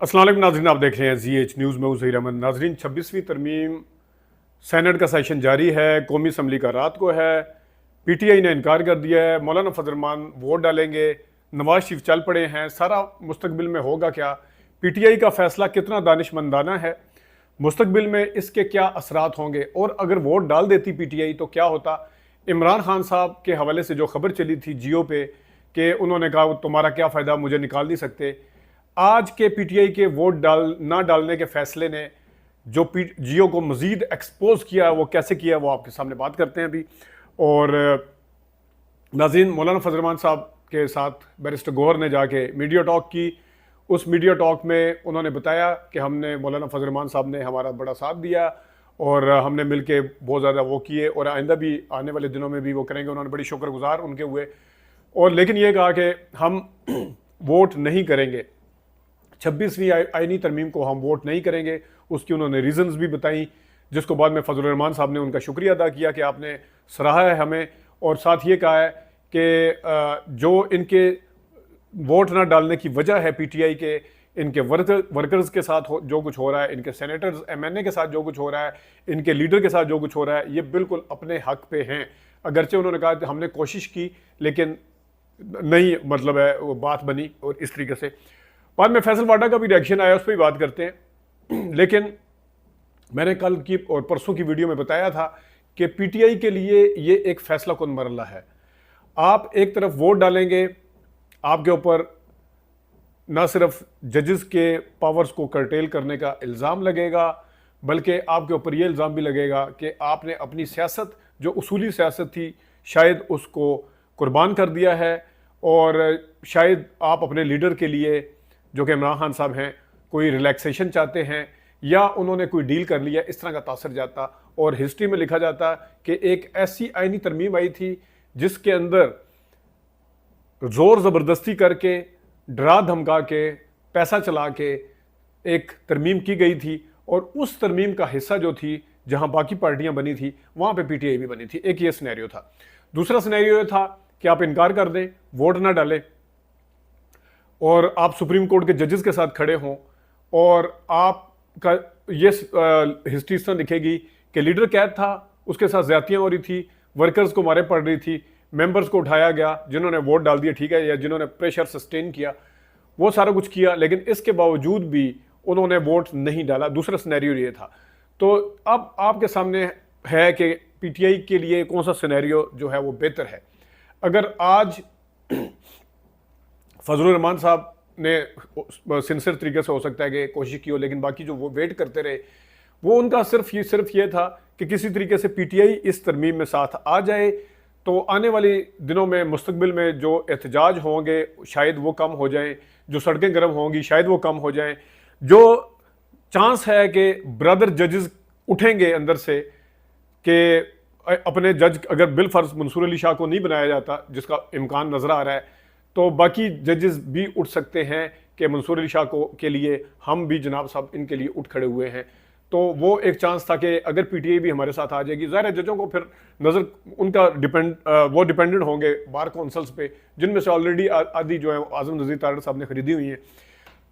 अस्सलाम वालेकुम नाज़रीन, आप देख रहे हैं ZH न्यूज़ में ज़हीर अहमद। नाज़रीन, 26वीं तरमीम सेनेट का सेशन जारी है। कौमी असम्बली का रात को है। PTI ने इनकार कर दिया है। मौलाना फजल रहमान वोट डालेंगे। नवाज शरीफ चल पड़े हैं। सारा मुस्तकबिल में होगा क्या? PTI का फैसला कितना दानिशमंदाना है? मुस्तकबिल में इसके क्या असरात होंगे? और अगर वोट डाल देती PTI तो क्या होता? इमरान खान साहब के हवाले से जो खबर चली थी जियो पे कि उन्होंने कहा तुम्हारा क्या फ़ायदा, मुझे निकाल नहीं सकते। आज के PTI के वोट ना डालने के फैसले ने जो जियो को मजीद एक्सपोज किया, वो कैसे किया वो आपके सामने बात करते हैं अभी। और नाज़रीन, मौलाना फजल रहमान साहब के साथ बैरिस्टर गौहर ने जाके मीडिया टॉक की। उस मीडिया टॉक में उन्होंने बताया कि हमने मौलाना फजल रहमान साहब ने हमारा बड़ा साथ दिया और हमने मिल के बहुत ज़्यादा वो किए और आइंदा भी आने वाले दिनों में भी वो करेंगे। उन्होंने बड़ी शुक्रगुजार उनके हुए और लेकिन ये कहा कि हम वोट नहीं करेंगे, 26वीं आईनी तरमीम को हम वोट नहीं करेंगे। उसकी उन्होंने रीजंस भी बताई, जिसको बाद में फजल रहमान साहब ने उनका शुक्रिया अदा किया कि आपने सराहा है हमें। और साथ ये कहा है कि जो इनके वोट ना डालने की वजह है PTI के, इनके वर्कर्स के साथ जो कुछ हो रहा है, इनके सेनेटर्स MNA के साथ जो कुछ हो रहा है, इनके लीडर के साथ जो कुछ हो रहा है, ये बिल्कुल अपने हक पे हैं। अगरचे उन्होंने कहा कि हमने कोशिश की लेकिन नहीं, मतलब है वो बात बनी। और इस तरीके से बाद में फैसल वाडा का भी रिएक्शन आया, उस पर भी बात करते हैं। लेकिन मैंने कल की और परसों की वीडियो में बताया था कि PTI के लिए ये एक फैसला कुन मरला है। आप एक तरफ वोट डालेंगे, आपके ऊपर ना सिर्फ जजेस के पावर्स को कर्टेल करने का इल्ज़ाम लगेगा, बल्कि आपके ऊपर ये इल्ज़ाम भी लगेगा कि आपने अपनी सियासत, जो उसूली सियासत थी, शायद उसको कुर्बान कर दिया है। और शायद आप अपने लीडर के लिए, जो कि इमरान खान साहब हैं, कोई रिलैक्सेशन चाहते हैं या उन्होंने कोई डील कर लिया, इस तरह का तासर जाता। और हिस्ट्री में लिखा जाता कि एक ऐसी आईनी तरमीम आई थी जिसके अंदर जोर ज़बरदस्ती करके, डरा धमका के, पैसा चला के एक तरमीम की गई थी। और उस तरमीम का हिस्सा जो थी, जहां बाकी पार्टियां बनी थी, वहां पे PTI भी बनी थी। एक ये सिनेरियो था। दूसरा सिनेरियो ये था कि आप इनकार कर दें, वोट ना डालें और आप सुप्रीम कोर्ट के जजेस के साथ खड़े हों और आपका ये हिस्ट्री इस तरह दिखेगी कि लीडर कैद था, उसके साथ ज्यादतियां हो रही थी, वर्कर्स को मारे पड़ रही थी, मेंबर्स को उठाया गया जिन्होंने वोट डाल दिया, ठीक है, या जिन्होंने प्रेशर सस्टेन किया, वो सारा कुछ किया, लेकिन इसके बावजूद भी उन्होंने वोट नहीं डाला। दूसरा सिनेरियो ये था। तो अब आपके सामने है कि PTI के लिए कौन सा सिनेरियो जो है वो बेहतर है। अगर आज फजल रहमान साहब ने सिंसियर तरीके से हो सकता है कि कोशिश की हो, लेकिन बाकी जो वो वेट करते रहे, वो उनका सिर्फ ये था कि किसी तरीके से PTI इस तरमीम में साथ आ जाए तो आने वाले दिनों में, मुस्तकबिल में जो एहतजाज होंगे शायद वो कम हो जाएं, जो सड़कें गर्म होंगी शायद वो कम हो जाएं, जो चांस है कि ब्रदर जजेस उठेंगे अंदर से कि अपने जज, अगर बिल फर्ज मंसूर अली शाह को नहीं बनाया जाता, जिसका इम्कान नजर आ रहा है, तो बाकी जजेस भी उठ सकते हैं कि मंसूर अली शाह को के लिए हम भी जनाब साहब इनके लिए उठ खड़े हुए हैं। तो वो एक चांस था कि अगर PTI भी हमारे साथ आ जाएगी, ज़ाहिर है जजों को फिर नज़र उनका वो डिपेंडेंट होंगे बार काउंसिल्स पे, जिनमें से ऑलरेडी आदि जो है आज़म नज़ीर तारड़ साहब ने खरीदी हुई है।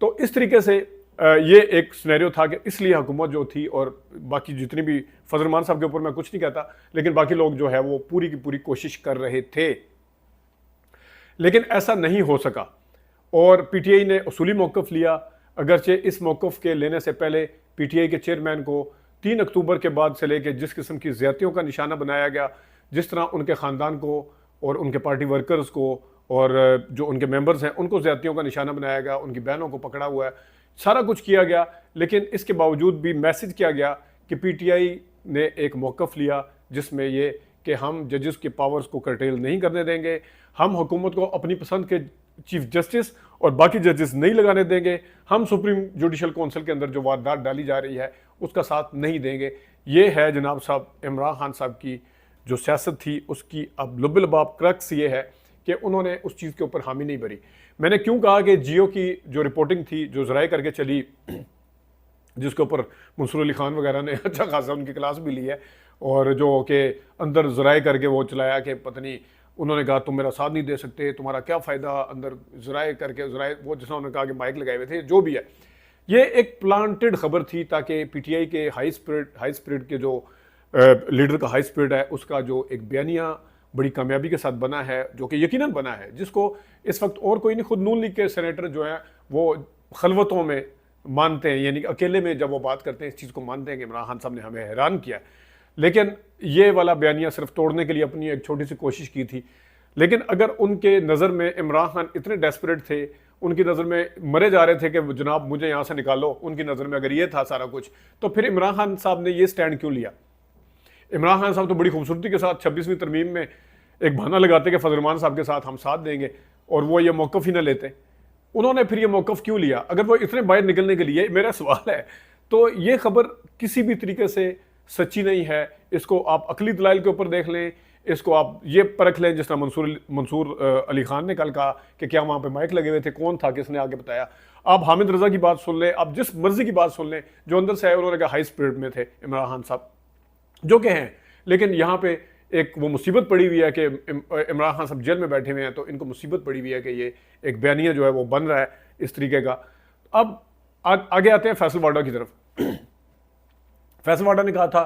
तो इस तरीके से ये एक सिनेरियो था कि इसलिए हुकूमत जो थी, और बाकी जितनी भी, फजल रहमान साहब के ऊपर मैं कुछ नहीं कहता, लेकिन बाकी लोग जो है वो पूरी की पूरी कोशिश कर रहे थे, लेकिन ऐसा नहीं हो सका। और PTI ने उसूली मौक़िफ़ लिया, अगरचे इस मौक़िफ़ के लेने से पहले PTI के चेयरमैन को 3 अक्टूबर के बाद से लेकर जिस किस्म की ज़्यादतियों का निशाना बनाया गया, जिस तरह उनके ख़ानदान को और उनके पार्टी वर्कर्स को और जो उनके मेंबर्स हैं उनको ज़्यादतियों का निशाना बनाया गया, उनकी बहनों को पकड़ा हुआ है, सारा कुछ किया गया। लेकिन इसके बावजूद भी मैसेज किया गया कि PTI ने एक मौक़िफ़ लिया जिसमें ये कि हम जजेस के पावर्स को कर्टेल नहीं करने देंगे, हम हुकूमत को अपनी पसंद के चीफ जस्टिस और बाकी जजेस नहीं लगाने देंगे, हम सुप्रीम जुडिशल काउंसिल के अंदर जो वारदात डाली जा रही है उसका साथ नहीं देंगे। ये है जनाब साहब इमरान खान साहब की जो सियासत थी, उसकी अब लुब्बुल-लबाब क्रक्स ये है कि उन्होंने उस चीज़ के ऊपर हामी नहीं भरी। मैंने क्यों कहा कि जियो की जो रिपोर्टिंग थी, जो ज़राए करके चली, जिसके ऊपर मंसूर अली खान वगैरह ने अच्छा खासा उनकी क्लास भी ली है, और जो कि अंदर ज़राए करके वो चलाया कि पता नहीं, उन्होंने कहा तुम मेरा साथ नहीं दे सकते, तुम्हारा क्या फ़ायदा, अंदर ज़राए करके, ज़राए वो जिसने उन्होंने कहा कि माइक लगाए हुए थे, जो भी है, ये एक प्लांटेड खबर थी ताकि पीटीआई के हाई स्पिरिट के जो लीडर का हाई स्पिरिट है उसका जो एक बयानिया बड़ी कामयाबी के साथ बना है, जो कि यकीनन बना है, जिसको इस वक्त और कोई नहीं, खुद नून लीग के सेनेटर जो हैं वो खलवतों में मानते हैं, यानी कि अकेले में जब वो बात करते हैं इस चीज़ को मानते हैं कि इमरान खान साहब ने हमें हैरान किया। लेकिन ये वाला बयानिया सिर्फ तोड़ने के लिए अपनी एक छोटी सी कोशिश की थी। लेकिन अगर उनके नज़र में इमरान खान इतने डेस्परेट थे, उनकी नज़र में मरे जा रहे थे कि जनाब मुझे यहाँ से निकालो, उनकी नज़र में अगर ये था सारा कुछ, तो फिर इमरान खान साहब ने ये स्टैंड क्यों लिया? इमरान खान साहब तो बड़ी खूबसूरती के साथ 26वीं तरमीम में एक बहाना लगाते कि फजल रहमान साहब के साथ हम साथ देंगे, और वो ये मौक़िफ़ ही ना लेते। उन्होंने फिर ये मौक़िफ़ क्यों लिया? अगर वो इतने बाहर निकलने के लिए, मेरा सवाल है, तो ये खबर किसी भी तरीके से सच्ची नहीं है। इसको आप अकली दलाइल के ऊपर देख लें, इसको आप ये परख लें जिस तरह मंसूर अली खान ने कल कहा कि क्या वहाँ पे माइक लगे हुए थे, कौन था, किसने आगे बताया। आप हामिद रजा की बात सुन लें, आप जिस मर्जी की बात सुन लें, जो अंदर से है उन्होंने कहा हाई स्पिरिट में थे इमरान खान साहब, जो कि हैं। लेकिन यहाँ पे एक वो मुसीबत पड़ी हुई है कि इमरान खान साहब जेल में बैठे हुए हैं, तो इनको मुसीबत पड़ी हुई है कि ये एक बयानिया जो है वो बन रहा है इस तरीके का। अब आगे आते हैं फैसल वाडा की तरफ। फैसल वाडा ने कहा था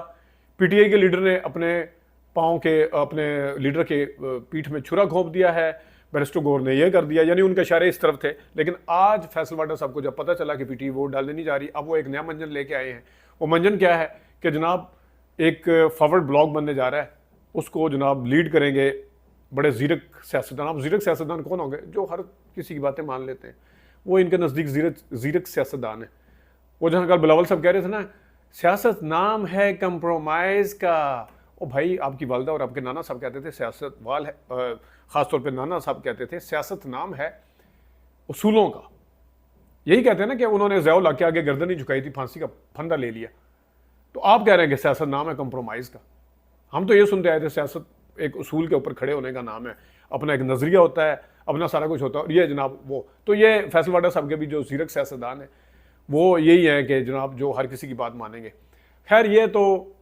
पीटीआई के लीडर ने अपने पाँव के, अपने लीडर के पीठ में छुरा घोंप दिया है, बैरिस्टर गौर ने यह कर दिया, यानी उनके इशारे इस तरफ थे। लेकिन आज फैसल वाडा साहब को जब पता चला कि पीटीआई वोट डालने नहीं जा रही, अब वो एक नया मंजन लेके आए हैं। वो मंजन क्या है कि जनाब एक फॉरवर्ड ब्लॉक बनने जा रहा है, उसको जनाब लीड करेंगे बड़े जीरक सियासतदान। अब जीरक सियासतदान कौन होंगे? जो हर किसी की बातें मान लेते हैं, वो इनके नज़दीक जीरक सियासतदान है। वो जहाँ कल बिलावल साहब कह रहे थे ना, सियासत नाम है कंप्रोमाइज़ का। ओ भाई, आपकी वालदा और आपके नाना साहब कहते थे सियासत वाल है, ख़ासतौर पे नाना साहब कहते थे सियासत नाम है उसूलों का। यही कहते हैं ना कि उन्होंने ज़ियाउल हक के आगे गर्दन नहीं झुकाई थी, फांसी का फंदा ले लिया। तो आप कह रहे हैं कि सियासत नाम है कंप्रोमाइज़ का। हम तो ये सुनते आए थे सियासत एक उसूल के ऊपर खड़े होने का नाम है, अपना एक नज़रिया होता है, अपना सारा कुछ होता है। और ये जनाब वो तो ये फैसल वाडा साहब के भी जो जीरक सियासतदान है वो यही है कि जनाब जो हर किसी की बात मानेंगे। खैर ये तो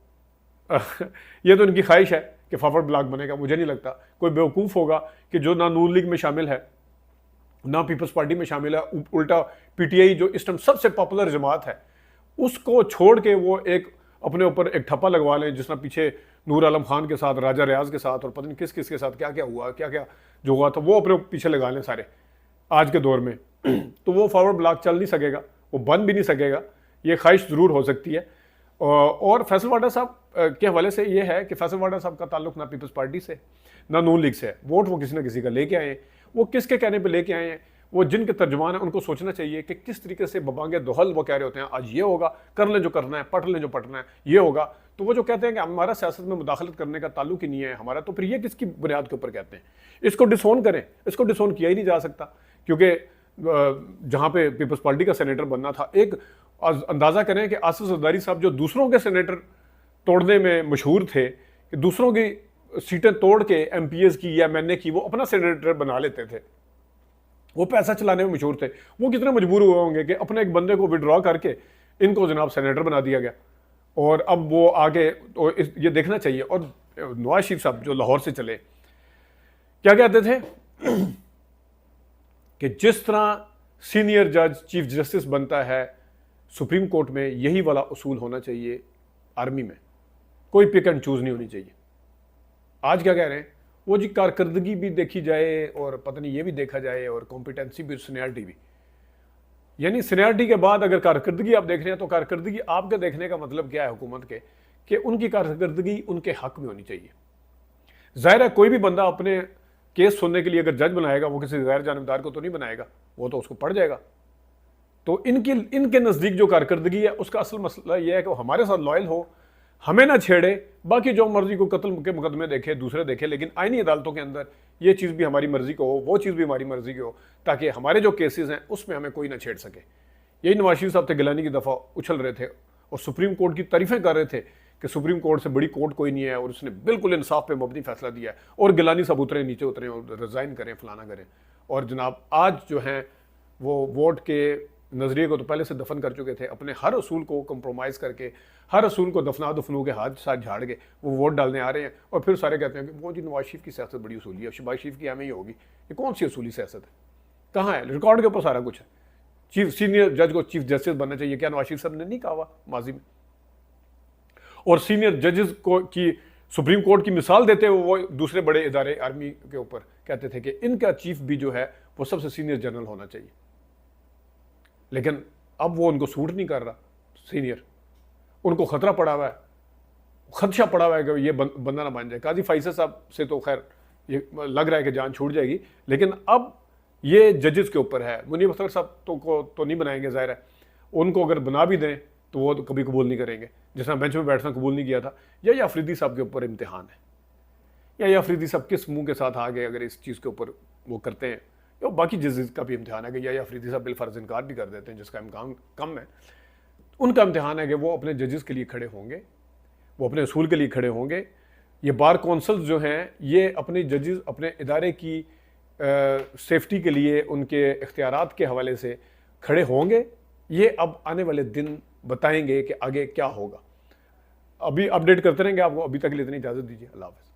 इनकी ख्वाहिश है कि फॉरवर्ड ब्लॉक बनेगा। मुझे नहीं लगता कोई बेवकूफ़ होगा कि जो ना नून लीग में शामिल है ना पीपल्स पार्टी में शामिल है, उल्टा पीटीआई जो इस टाइम सबसे पॉपुलर जमात है उसको छोड़ के वो एक अपने ऊपर एक ठप्पा लगवा लें, जिसने पीछे नूर आलम खान के साथ, राजा रियाज के साथ और पता नहीं किस किस के साथ क्या क्या हुआ, क्या क्या जो हुआ था, वो अपने पीछे लगा लें सारे आज के दौर में। तो वो फॉरवर्ड ब्लॉक चल नहीं सकेगा, वो बन भी नहीं सकेगा। ये ख्वाहिश ज़रूर हो सकती है। और फैसल वाडा साहब के हवाले से ये है कि फैसल वाडा साहब का ताल्लुक ना पीपल्स पार्टी से ना नून लीग से है। वोट वो किसी न किसी का लेके आए हैं। वो किसके कहने पे लेके आए हैं? वो जिनके तर्जुमान है उनको सोचना चाहिए कि किस तरीके से बबांगे दोहल वो कह रहे होते हैं आज ये होगा, कर लें जो करना है, पढ़ लें जो पढ़ना है, ये होगा। तो वो जो कहते हैं कि हमारा सियासत में मुदाखलत करने का ताल्लुक ही नहीं है हमारा, तो फिर ये किसकी बुनियाद के ऊपर कहते हैं? इसको डिसोन करें। इसको डिसोन किया ही नहीं जा सकता, क्योंकि जहाँ पे पीपल्स पार्टी का सेनेटर बनना था, एक अंदाज़ा करें कि आसिफ जरदारी साहब जो दूसरों के सेनेटर तोड़ने में मशहूर थे, कि दूसरों की सीटें तोड़ के एमपीएस की या एमएनए की वो अपना सेनेटर बना लेते थे, वो पैसा चलाने में मशहूर थे। वो कितने मजबूर हुए होंगे कि अपने एक बंदे को विड्रॉ करके इनको जनाब सेनेटर बना दिया गया। और अब वो आगे तो ये देखना चाहिए। और नवाज शरीफ साहब जो लाहौर से चले, क्या कहते थे कि जिस तरह सीनियर जज चीफ जस्टिस बनता है सुप्रीम कोर्ट में, यही वाला उसूल होना चाहिए आर्मी में। कोई पिक एंड चूज नहीं होनी चाहिए। आज क्या कह रहे हैं वो जी, कारकर्दगी भी देखी जाए और पता नहीं ये भी देखा जाए और कॉम्पिटेंसी भी, सीनियरिटी भी। यानी सीनियरिटी के बाद अगर कारकर्दगी आप देख रहे हैं तो कारकर्दगी आपके देखने का मतलब क्या है हुकूमत के, कि उनकी कारकर्दगी उनके हक में होनी चाहिए। जाहिर है कोई भी बंदा अपने केस सुनने के लिए अगर जज बनाएगा वो किसी गैर जानबदार को तो नहीं बनाएगा, वो तो उसको पढ़ जाएगा। तो इनके नज़दीक जो कारकर्दगी है उसका असल मसला यह है कि वो हमारे साथ लॉयल हो, हमें ना छेड़े, बाकी जो मर्जी को कत्ल के मुकदमे देखे, दूसरे देखे, लेकिन आईनी अदालतों के अंदर ये चीज़ भी हमारी मर्जी को हो, वो चीज़ भी हमारी मर्जी की हो, ताकि हमारे जो केसेस हैं उसमें हमें कोई ना छेड़ सके। यही नवाज शरीफ साहब थे, गिलानी की दफ़ा उछल रहे थे और सुप्रीम कोर्ट की तारीफ़ें कर रहे थे कि सुप्रीम कोर्ट से बड़ी कोर्ट कोई नहीं है और उसने बिल्कुल इंसाफ पे मबनी फैसला दिया है। और गिलानी साहब उतरे, नीचे उतरे और रिज़ाइन करें, फलाना करें। और जनाब आज जो हैं वो वोट के नज़रिए को तो पहले से दफन कर चुके थे, अपने हर असूल को कंप्रोमाइज़ करके, हर असूल को दफना दफनू के हाथ साथ झाड़ के वो वोट डालने आ रहे हैं। और फिर सारे कहते हैं कि वो जी नवाज शरीफ की सियासत बड़ी असूली है, शहबाज शरीफ की हमें ही होगी। ये कौन सी असूली सियासत है? कहाँ है? रिकॉर्ड के ऊपर सारा कुछ है। सीनियर जज को चीफ जस्टिस बनना चाहिए, क्या नवाज शरीफ साहब ने नहीं कहा हुआ माजी में? और सीनियर जजेस को की सुप्रीम कोर्ट की मिसाल देते हुए वो दूसरे बड़े इदारे आर्मी के ऊपर कहते थे कि इनका चीफ भी जो है वो सबसे सीनियर जनरल होना चाहिए। लेकिन अब वो उनको सूट नहीं कर रहा सीनियर, उनको खतरा पड़ा हुआ है, खदशा पड़ा हुआ है कि ये बंदा ना बन जाए। काजी फैसल साहब से तो खैर ये लग रहा है कि जान छूट जाएगी, लेकिन अब ये जजेस के ऊपर है। मुनीब अख्तर साहब को तो नहीं बनाएंगे, जाहिर है। उनको अगर बना भी दें तो वो तो कभी कबूल नहीं करेंगे, जिस तरह बेंच में बैठना कबूल नहीं किया था। या अफरीदी साहब के ऊपर इम्तिहान है, या अफरीदी साहब किस मुंह के साथ आगे अगर इस चीज़ के ऊपर वो करते हैं, या बाकी जजेस का भी इम्तिहान है कि या अफरीदी साहब बिलफर्ज इनकार भी कर देते हैं, जिसका इम्कान कम है। उनका इम्तिहान है कि वो अपने जजेस के लिए खड़े होंगे, वो अपने असूल के लिए खड़े होंगे। ये बार कौंसल्स जो हैं ये अपने जजेस अपने इदारे की सेफ्टी के लिए उनके इख्तियारात के हवाले से खड़े होंगे। ये अब आने वाले दिन बताएंगे कि आगे क्या होगा। अभी अपडेट करते रहेंगे आपको। अभी तक के लिए इतनी इजाज़त दीजिए। अल्लाह हाफ़िज़।